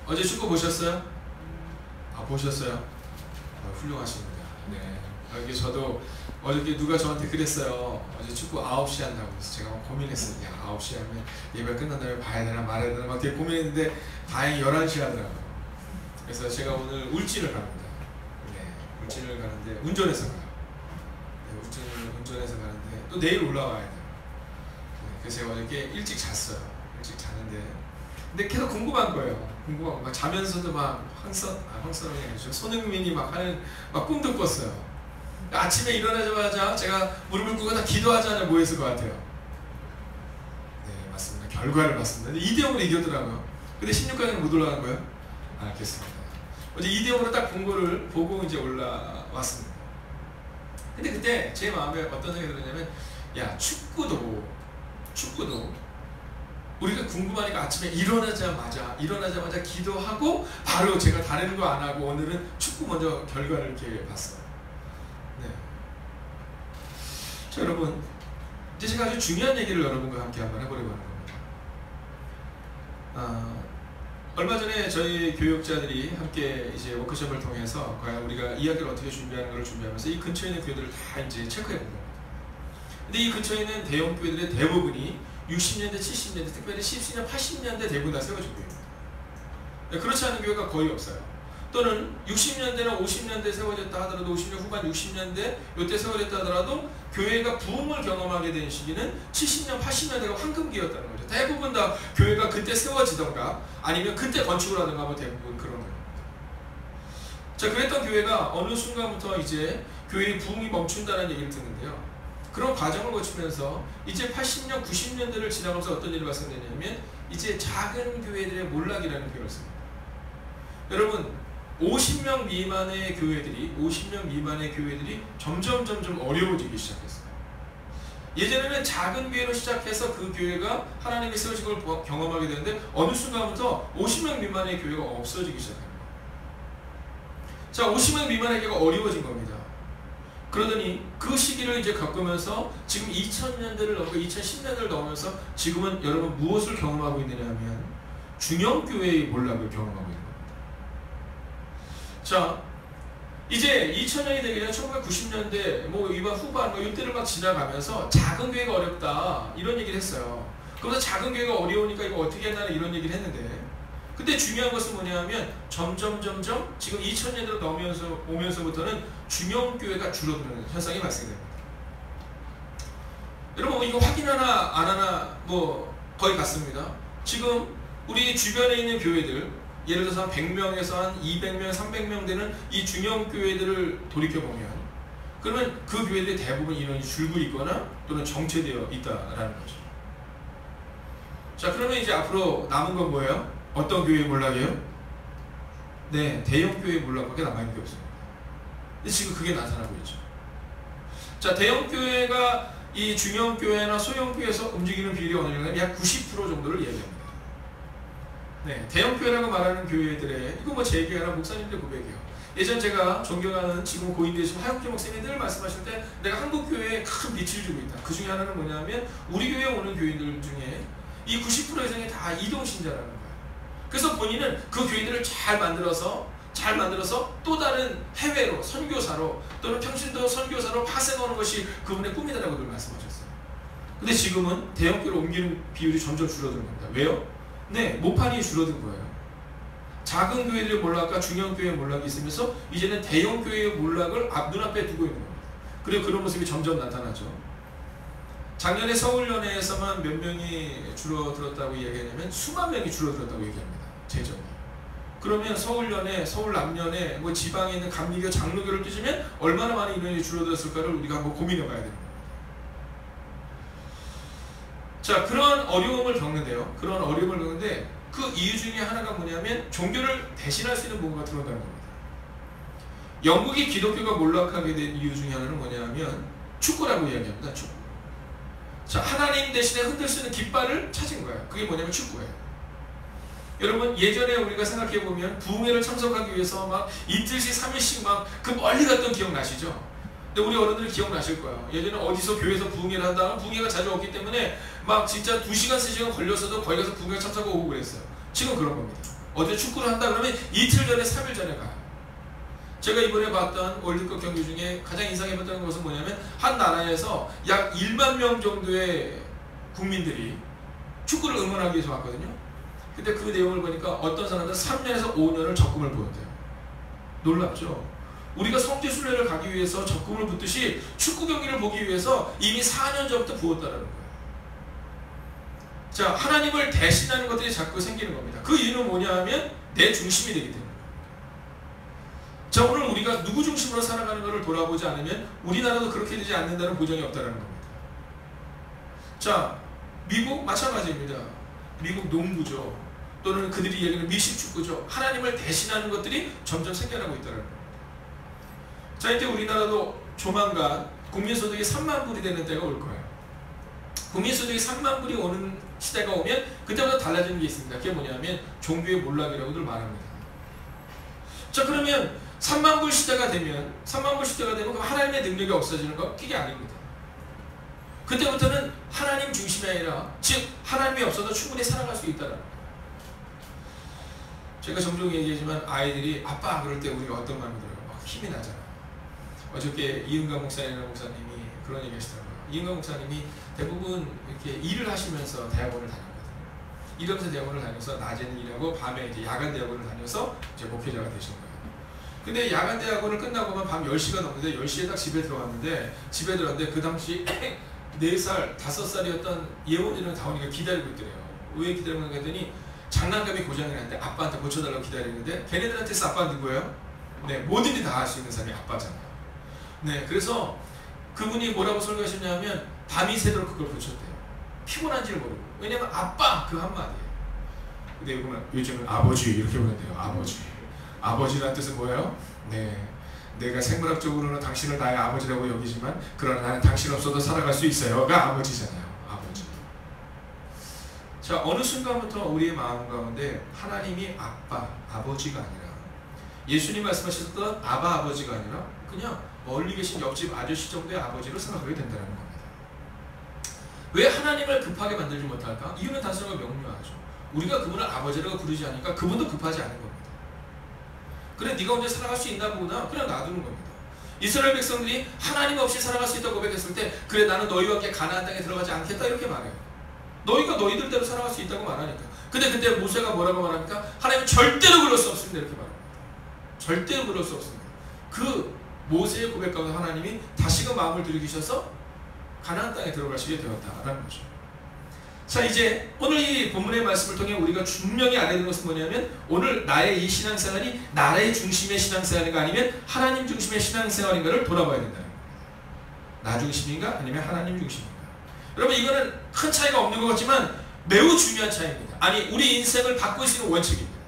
어제 축구 보셨어요? 아, 보셨어요? 훌륭하십니다. 네. 여기 저도 어저께 누가 저한테 그랬어요. 어제 축구 9시에 한다고 해서 제가 막 고민했어요. 야, 9시에 하면 예배 끝난 다음에 봐야 되나 말아야 되나 막 되게 고민했는데 다행히 11시에 하더라고요. 그래서 제가 오늘 울진을 갑니다. 네, 울진을 가는데 운전해서 가요. 네, 운전해서 가는데 또 내일 올라와야 돼요. 네, 그래서 제가 어저께 일찍 잤어요. 일찍 자는데 근데 계속 궁금한 거예요. 궁금하고 막 자면서도 막 황선이 아니죠. 손흥민이 막 하는 막 꿈도 꿨어요. 아침에 일어나자마자 제가 무릎을 꿇고 다 기도하자는 뭐 했을 것 같아요? 네, 맞습니다. 결과를 봤습니다. 근데 2대0으로 이겼더라고요. 근데 16강에는 못 올라간 거예요? 알겠습니다. 어제 2대0으로 딱 본 거를 보고 이제 올라왔습니다. 근데 그때 제 마음에 어떤 생각이 들었냐면, 야, 축구도 우리가 궁금하니까 아침에 일어나자마자 기도하고 바로 제가 다른 거 안 하고 오늘은 축구 먼저 결과를 이렇게 봤어요. 네. 자, 여러분, 이제 제가 아주 중요한 얘기를 여러분과 함께 한번 해보려고 하는 겁니다. 얼마 전에 저희 교육자들이 함께 이제 워크숍을 통해서 과연 우리가 이야기를 어떻게 준비하는 걸 준비하면서 이 근처에 있는 교회들을 다 이제 체크해 본 겁니다. 근데 이 근처에 있는 대형 교회들의 대부분이 60년대, 70년대, 특별히 70년, 80년대 대부분 다 세워진 교회입니다. 그렇지 않은 교회가 거의 없어요. 또는 60년대나 50년대 세워졌다 하더라도 50년 후반 60년대 이때 세워졌다 하더라도 교회가 부흥을 경험하게 된 시기는 70년, 80년대가 황금기였다는 거죠. 대부분 다 교회가 그때 세워지던가 아니면 그때 건축을 하던가 뭐 대부분 그런 거예요. 자, 그랬던 교회가 어느 순간부터 이제 교회의 부흥이 멈춘다는 얘기를 듣는데요. 그런 과정을 거치면서 이제 80년, 90년대를 지나가면서 어떤 일이 발생되냐면 이제 작은 교회들의 몰락이라는 표현을 씁니다. 여러분, 50명 미만의 교회들이 점점 어려워지기 시작했어요. 예전에는 작은 교회로 시작해서 그 교회가 하나님의 세우신 걸 경험하게 되는데 어느 순간부터 50명 미만의 교회가 없어지기 시작합니다. 자, 50명 미만의 교회가 어려워진 겁니다. 그러더니 그 시기를 이제 겪으면서 지금 2000년대를 넘고 2010년대를 넘으면서 지금은 여러분 무엇을 경험하고 있느냐 하면 중형교회의 몰락을 경험하고 있는 겁니다. 자, 이제 2000년이 되기 전에 1990년대 뭐 이번 후반 뭐 이때를 막 지나가면서 작은 교회가 어렵다 이런 얘기를 했어요. 그래서 작은 교회가 어려우니까 이거 어떻게 하나 이런 얘기를 했는데, 근데 중요한 것은 뭐냐면 점점 지금 2000년대로 오면서부터는 중형교회가 줄어드는 현상이 발생됩니다. 여러분, 이거 확인하나 안 하나 뭐 거의 같습니다. 지금 우리 주변에 있는 교회들, 예를 들어서 한 100명에서 한 200명, 300명 되는 이 중형교회들을 돌이켜보면 그러면 그 교회들의 대부분 인원이 줄고 있거나 또는 정체되어 있다라는 거죠. 자, 그러면 이제 앞으로 남은 건 뭐예요? 어떤 교회의 몰락이에요? 네, 대형 교회의 몰락밖에 남아있는 게 없습니다. 근데 지금 그게 나타나고 있죠. 자, 대형 교회가 이 중형 교회나 소형 교회에서 움직이는 비율이 어느 정도냐면 약 90% 정도를 얘기합니다. 네, 대형 교회라고 말하는 교회들의 이거 뭐 제 얘기 아니라 목사님들 고백이에요. 예전 제가 존경하는 지금 고인 되신 하영주 목사님이 늘 말씀하실 때 내가 한국 교회에 큰 빛을 주고 있다. 그 중에 하나는 뭐냐면 우리 교회에 오는 교인들 중에 이 90% 이상이 다 이동신자라는 거예요. 그래서 본인은 그 교회들을 잘 만들어서 또 다른 해외로 선교사로 또는 평신도 선교사로 파생하는 것이 그분의 꿈이다라고 늘 말씀하셨어요. 근데 지금은 대형 교회로 옮기는 비율이 점점 줄어드는 겁니다. 왜요? 네, 모판이 줄어든 거예요. 작은 교회들의 몰락과 중형 교회의 몰락이 있으면서 이제는 대형 교회의 몰락을 눈앞에 두고 있는 겁니다. 그리고 그런 모습이 점점 나타나죠. 작년에 서울연회에서만 몇 명이 줄어들었다고 얘기하냐면 수만 명이 줄어들었다고 얘기합니다. 재정이. 그러면 서울연회, 서울남연회, 뭐 지방에 있는 감리교, 장로교를 뛰시면 얼마나 많은 인원이 줄어들었을까를 우리가 한번 고민해 봐야 됩니다. 자, 그런 어려움을 겪는데요. 그런 어려움을 겪는데 그 이유 중에 하나가 뭐냐면 종교를 대신할 수 있는 뭔가가 들어온다는 겁니다. 영국이 기독교가 몰락하게 된 이유 중에 하나는 뭐냐면 축구라고 이야기합니다. 축구. 자, 하나님 대신에 흔들 수 있는 깃발을 찾은 거예요. 그게 뭐냐면 축구예요. 여러분, 예전에 우리가 생각해보면 부흥회를 참석하기 위해서 막 이틀씩 3일씩 막 그 멀리 갔던 기억 나시죠? 근데 우리 어른들은 기억나실 거예요. 예전에 어디서 교회에서 부흥회를 한다면 부흥회가 자주 없기 때문에 막 진짜 2시간, 3시간 걸려서도 거기 가서 부흥회 참석하고 오고 그랬어요. 지금 그런 겁니다. 어디 축구를 한다 그러면 이틀 전에 3일 전에 가요. 제가 이번에 봤던 월드컵 경기 중에 가장 인상 깊었던 것은 뭐냐면 한 나라에서 약 1만 명 정도의 국민들이 축구를 응원하기 위해서 왔거든요. 근데 그 내용을 보니까 어떤 사람들은 3년에서 5년을 적금을 부었대요. 놀랍죠? 우리가 성지순례를 가기 위해서 적금을 붓듯이 축구 경기를 보기 위해서 이미 4년 전부터 부었다는 거예요. 자, 하나님을 대신하는 것들이 자꾸 생기는 겁니다. 그 이유는 뭐냐 하면 내 중심이 되기 때문에. 자, 오늘 우리가 누구 중심으로 살아가는 것을 돌아보지 않으면 우리나라도 그렇게 되지 않는다는 보장이 없다는 겁니다. 자, 미국 마찬가지입니다. 미국 농구죠. 또는 그들이 얘기하는 미식축구죠. 하나님을 대신하는 것들이 점점 생겨나고 있다는 겁니다. 자, 이제 우리나라도 조만간 국민소득이 3만 불이 되는 때가 올 거예요. 국민소득이 3만 불이 오는 시대가 오면 그때부터 달라지는 게 있습니다. 그게 뭐냐면 종교의 몰락이라고들 말합니다. 자, 그러면 3만 불 시대가 되면 그럼 하나님의 능력이 없어지는 거? 그게 아닙니다. 그때부터는 하나님 중심이 아니라 즉 하나님이 없어도 충분히 살아갈 수 있다는 거예요. 제가 종종 얘기하지만 아이들이 아빠 그럴 때 우리가 어떤 마음이 들어요? 막 힘이 나잖아. 어저께 이은강 목사님이라는 목사님이 그런 얘기 하시더라고요. 이은강 목사님이 대부분 이렇게 일을 하시면서 대학원을 다녔거든요. 이러면서 대학원을 다녀서 낮에는 일하고 밤에 이제 야간 대학원을 다녀서 이제 목회자가 되신 거예요. 근데 야간 대학원을 끝나고만 밤 10시가 넘는데 10시에 딱 집에 들어갔는데 그 당시 4살, 5살이었던 예원이랑 다원이가 기다리고 있더래요. 왜 기다리고 있는가 했더니 장난감이 고장이 났는데 아빠한테 고쳐달라고 기다리는데 걔네들한테서 아빠는 누구예요? 네, 뭐든지 다 할 수 있는 사람이 아빠잖아요. 네, 그래서 그분이 뭐라고 설교하셨냐면 밤이 새도록 그걸 고쳤대요. 피곤한지를 모르고. 왜냐면 아빠 그 한마디예요. 근데 요즘은 아버지 이렇게 보는데요. 아버지. 아버지라는 뜻은 뭐예요? 네, 내가 생물학적으로는 당신을 나의 아버지라고 여기지만 그러나 나는 당신 없어도 살아갈 수 있어요가 아버지잖아요. 아버지. 자, 어느 순간부터 우리의 마음 가운데 하나님이 아빠, 아버지가 아니라 예수님 말씀하셨던 아바 아버지가 아니라 그냥 멀리 계신 옆집 아저씨 정도의 아버지로 생각하게 된다는 겁니다. 왜 하나님을 급하게 만들지 못할까? 이유는 단순하고 명료하죠. 우리가 그분을 아버지라고 부르지 않으니까 그분도 급하지 않은 겁니다. 그래, 네가 언제 살아갈 수 있나 보구나. 그냥 놔두는 겁니다. 이스라엘 백성들이 하나님 없이 살아갈 수 있다고 고백했을 때 그래, 나는 너희와 함께 가나안 땅에 들어가지 않겠다 이렇게 말해요. 너희가 너희들대로 살아갈 수 있다고 말하니까. 근데 그때 모세가 뭐라고 말합니까? 하나님은 절대로 그럴 수 없습니다 이렇게 말합니다. 절대로 그럴 수 없습니다. 그 모세의 고백 가운데 하나님이 다시금 마음을 들이키셔서 가나안 땅에 들어가시게 되었다라는 거죠. 자, 이제 오늘 이 본문의 말씀을 통해 우리가 분명히 알아야 되는 것은 뭐냐면 오늘 나의 이 신앙생활이 나의 중심의 신앙생활인가 아니면 하나님 중심의 신앙생활인가를 돌아봐야 된다는 거예요. 나 중심인가 아니면 하나님 중심인가. 여러분, 이거는 큰 차이가 없는 것 같지만 매우 중요한 차이입니다. 아니, 우리 인생을 바꿀 수 있는 원칙입니다.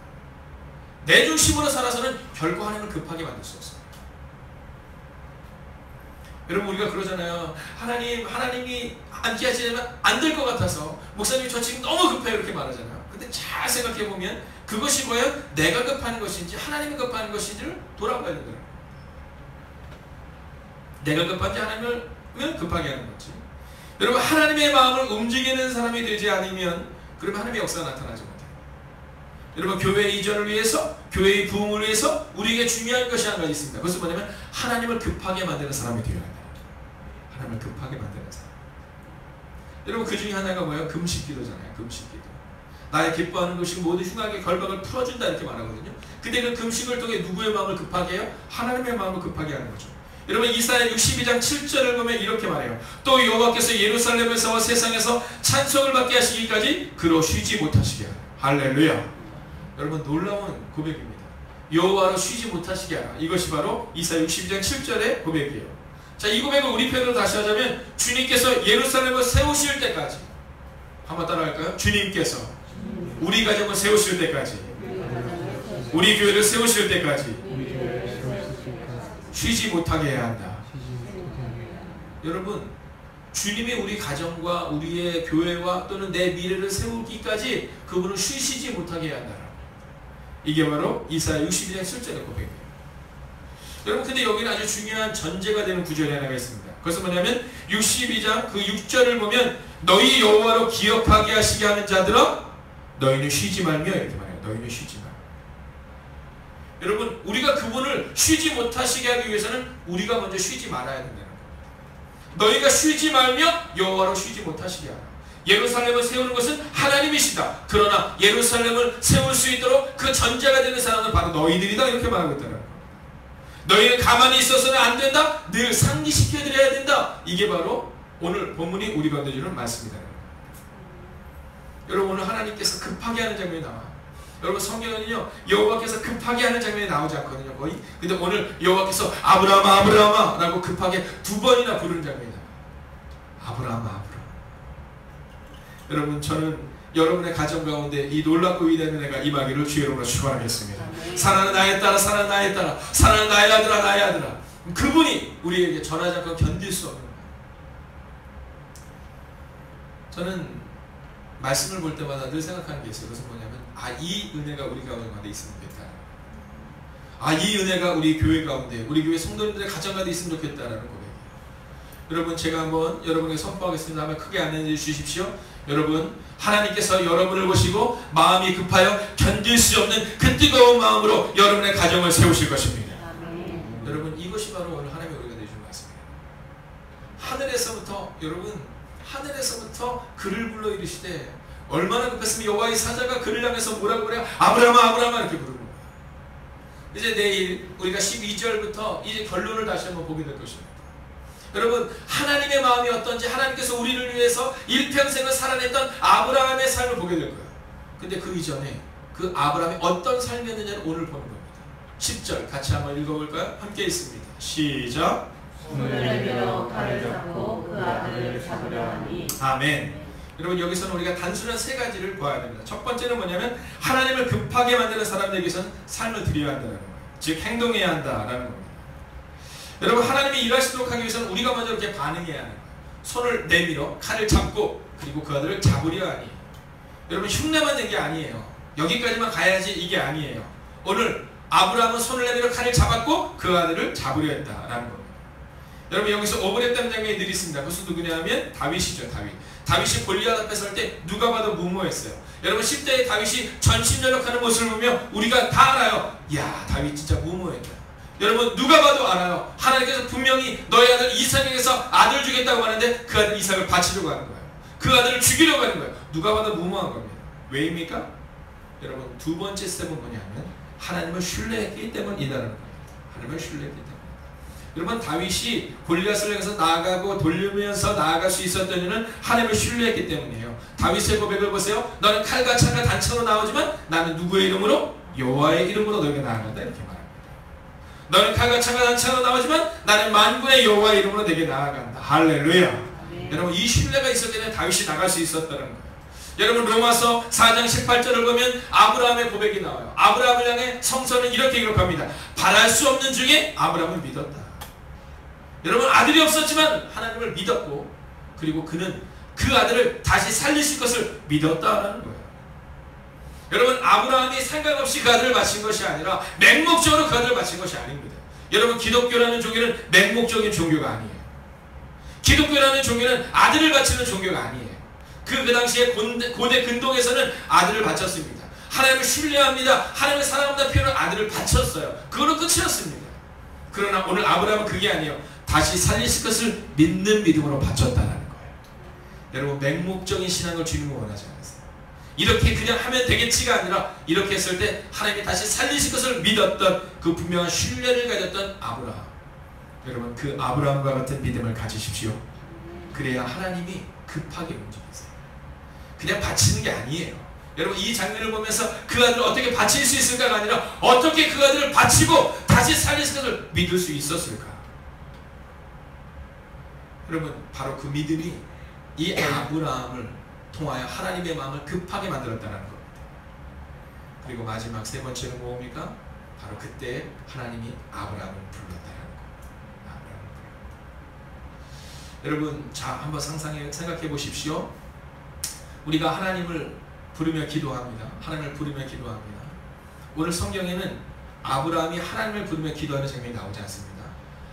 내 중심으로 살아서는 결코 하나님을 급하게 만들 수 없어요. 여러분, 우리가 그러잖아요. 하나님이 함께 하시려면 안 될 것 같아서 목사님 저 지금 너무 급해요 이렇게 말하잖아요. 근데 잘 생각해보면 그것이 뭐예요? 내가 급한 것인지 하나님이 급한 것인지를 돌아봐야 된다는 거예요. 내가 급한지 하나님을 급하게 하는 건지. 여러분, 하나님의 마음을 움직이는 사람이 되지 않으면 그러면 하나님의 역사가 나타나지 못해요. 여러분, 교회 이전을 위해서, 교회의 부흥을 위해서 우리에게 중요한 것이 한 가지 있습니다. 그것은 뭐냐면 하나님을 급하게 만드는 사람이 되어야 한다. 하나님을 급하게 만드는 사람. 여러분, 그 중에 하나가 뭐예요? 금식기도잖아요. 금식기도. 나의 기뻐하는 것이 모든 흉악의 결박을 풀어준다 이렇게 말하거든요. 근데 그 금식을 통해 누구의 마음을 급하게 해요? 하나님의 마음을 급하게 하는 거죠. 여러분, 이사야 62장 7절을 보면 이렇게 말해요. 또 여호와께서 예루살렘에서와 세상에서 찬송을 받게 하시기까지 그로 쉬지 못하시게 하라. 할렐루야. 여러분, 놀라운 고백입니다. 여호와로 쉬지 못하시게 하라. 이것이 바로 이사야 62장 7절의 고백이에요. 자, 이 고백을 우리 편으로 다시 하자면 주님께서 예루살렘을 세우실 때까지, 한번 따라할까요? 주님께서 우리 가정을 세우실 때까지, 우리 교회를 세우실 때까지 쉬지 못하게 해야 한다. 여러분, 주님이 우리 가정과 우리의 교회와 또는 내 미래를 세우기까지 그분은 쉬시지 못하게 해야 한다. 이게 바로 이사야 62장 7절의 고백이에요. 여러분, 근데 여기는 아주 중요한 전제가 되는 구절이 하나가 있습니다. 그것은 뭐냐면 62장 그 6절을 보면 너희 여호와로 기억하게 하시게 하는 자들아 너희는 쉬지 말며 이렇게 말해요. 너희는 쉬지 말. 여러분, 우리가 그분을 쉬지 못하시게 하기 위해서는 우리가 먼저 쉬지 말아야 된다는 겁니다. 너희가 쉬지 말며 여호와로 쉬지 못하시게 하라. 예루살렘을 세우는 것은 하나님이시다. 그러나 예루살렘을 세울 수 있도록 그 전제가 되는 사람은 바로 너희들이다. 이렇게 말하고 있다는 거예요. 너희는 가만히 있어서는 안 된다. 늘 상기시켜드려야 된다. 이게 바로 오늘 본문이 우리 가운데 주는 말씀이다. 여러분, 오늘 하나님께서 급하게 하는 장면이 나와요. 여러분, 성경은요 여호와께서 급하게 하는 장면이 나오지 않거든요, 거의. 근데 오늘 여호와께서 아브라함아 아브라함아 라고 급하게 2번이나 부르는 장면이 나와요. 아브라함아 아브라함. 여러분, 저는 여러분의 가정 가운데 이 놀랍고 위대한 은혜가 임하기를 주의 이름으로 축원하겠습니다. 사랑하는 나의 딸아, 사랑하는 나의 딸아, 사랑하는 나의 아들아, 나의 아들아. 그분이 우리에게 전하지 않고 견딜 수 없는 거예요. 저는 말씀을 볼 때마다 늘 생각하는 게 있어요. 그것은 뭐냐면, 이 은혜가 우리 가운데 있으면 좋겠다. 이 은혜가 우리 교회 가운데, 우리 교회 성도님들의 가정 가운데 있으면 좋겠다라는 고백이에요. 여러분, 제가 한번 여러분에게 선포하겠습니다. 한번 크게 안내해 주십시오. 여러분, 하나님께서 여러분을 보시고 마음이 급하여 견딜 수 없는 그 뜨거운 마음으로 여러분의 가정을 세우실 것입니다. 여러분, 이것이 바로 오늘 하나님의 우리가 되시는 말씀이에요. 하늘에서부터, 여러분, 하늘에서부터 그를 불러 이르시되, 얼마나 급했으면 여호와의 사자가 그를 향해서 뭐라고 그래요? 아브라함아 아브라함아 이렇게 부르는 거예요. 이제 내일 우리가 12절부터 이제 결론을 다시 한번 보게 될 것입니다. 여러분, 하나님의 마음이 어떤지, 하나님께서 우리를 위해서 일평생을 살아냈던 아브라함의 삶을 보게 될 거예요. 근데 그 이전에 그 아브라함이 어떤 삶이었느냐를 오늘 보는 겁니다. 10절 같이 한번 읽어볼까요? 함께 있습니다. 시작. 손을 들어 칼을 잡고 그 아들을 잡으려 하니. 아멘. 여러분, 여기서는 우리가 단순한 3가지를 보아야 됩니다. 첫 번째는 뭐냐면, 하나님을 급하게 만드는 사람들에게서는 삶을 드려야 한다는 거예요. 즉 행동해야 한다라는 겁니다. 여러분, 하나님이 일하시도록 하기 위해서는 우리가 먼저 이렇게 반응해야 하는 거예요. 손을 내밀어 칼을 잡고 그리고 그 아들을 잡으려 하니. 여러분, 흉내만 낸 게 아니에요. 여기까지만 가야지 이게 아니에요. 오늘 아브라함은 손을 내밀어 칼을 잡았고 그 아들을 잡으려 했다라는 겁니다. 여러분, 여기서 억울했다는 장면이 늘 있습니다. 그것은 누구냐면 다윗이죠. 다윗이 골리앗 앞에 설 때 누가 봐도 무모했어요. 여러분, 10대의 다윗이 전심전력하는 모습을 보며 우리가 다 알아요. 야, 다윗 진짜 무모했다. 여러분, 누가 봐도 알아요. 하나님께서 분명히 너의 아들 이삭에게서 아들 주겠다고 하는데 그 아들 이삭을 바치려고 하는 거예요. 그 아들을 죽이려고 하는 거예요. 누가 봐도 무모한 겁니다. 왜입니까? 여러분, 2번째 스텝은 뭐냐면 하나님을 신뢰했기 때문이라는 거예요. 하나님을 신뢰했기 때문에. 여러분, 다윗이 골리앗을 향해서 나아가고 돌리면서 나아갈 수 있었던 이유는 하나님을 신뢰했기 때문이에요. 다윗의 고백을 보세요. 너는 칼과 창과 단창으로 나오지만 나는 누구의 이름으로? 여호와의 이름으로 너에게 나아간다. 이렇게 말합니다. 너는 칼과 창과 단창으로 나오지만 나는 만군의 여호와의 이름으로 내게 나아간다. 할렐루야. 네. 여러분, 이 신뢰가 있었기 때문에 다윗이 나갈 수 있었다는 거예요. 여러분, 로마서 4장 18절을 보면 아브라함의 고백이 나와요. 아브라함을 향해 성서는 이렇게 기록합니다. 바랄 수 없는 중에 아브라함을 믿었다. 여러분, 아들이 없었지만 하나님을 믿었고, 그리고 그는 그 아들을 다시 살리실 것을 믿었다라는 거예요. 여러분, 아브라함이 생각 없이 그 아들을 바친 것이 아니라 맹목적으로 그 아들을 바친 것이 아닙니다. 여러분, 기독교라는 종교는 맹목적인 종교가 아니에요. 기독교라는 종교는 아들을 바치는 종교가 아니에요. 그 당시에 고대 근동에서는 아들을 바쳤습니다. 하나님을 신뢰합니다, 하나님을 사랑합니다 표현은 아들을 바쳤어요. 그걸로 끝이었습니다. 그러나 오늘 아브라함은 그게 아니에요. 다시 살리실 것을 믿는 믿음으로 바쳤다는 거예요. 여러분, 맹목적인 신앙을 주님은 원하지 않았어요. 이렇게 그냥 하면 되겠지가 아니라 이렇게 했을 때 하나님이 다시 살리실 것을 믿었던 그 분명한 신뢰를 가졌던 아브라함. 여러분, 그 아브라함과 같은 믿음을 가지십시오. 그래야 하나님이 급하게 움직이세요. 그냥 바치는 게 아니에요. 여러분, 이 장면을 보면서 그 아들을 어떻게 바칠 수 있을까가 아니라 어떻게 그 아들을 바치고 다시 살리실 것을 믿을 수 있었을까. 여러분, 바로 그 믿음이 이 아브라함을 통하여 하나님의 마음을 급하게 만들었다는 겁니다. 그리고 마지막 3번째는 뭡니까? 바로 그때 하나님이 아브라함을 불렀다는 겁니다. 여러분, 자, 한번 생각해 보십시오. 우리가 하나님을 부르며 기도합니다. 하나님을 부르며 기도합니다. 오늘 성경에는 아브라함이 하나님을 부르며 기도하는 장면이 나오지 않습니다.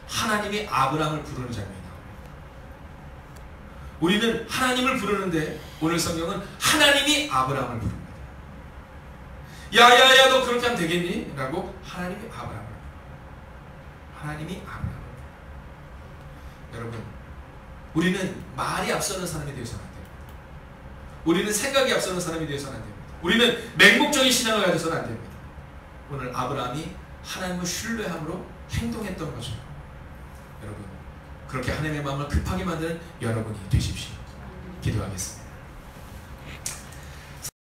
하나님이 아브라함을 부르는 장면이 나옵니다. 우리는 하나님을 부르는데 오늘 성경은 하나님이 아브라함을 부릅니다. 야야야 너 그렇게 하면 되겠니? 라고 하나님이 아브라함을 여러분, 우리는 말이 앞서는 사람이 되어서는 안 됩니다. 우리는 생각이 앞서는 사람이 되어서는 안 됩니다. 우리는 맹목적인 신앙을 가져서는 안 됩니다. 오늘 아브라함이 하나님을 신뢰함으로 행동했던 거죠. 여러분, 그렇게 하나님의 마음을 급하게 만드는 여러분이 되십시오. 기도하겠습니다.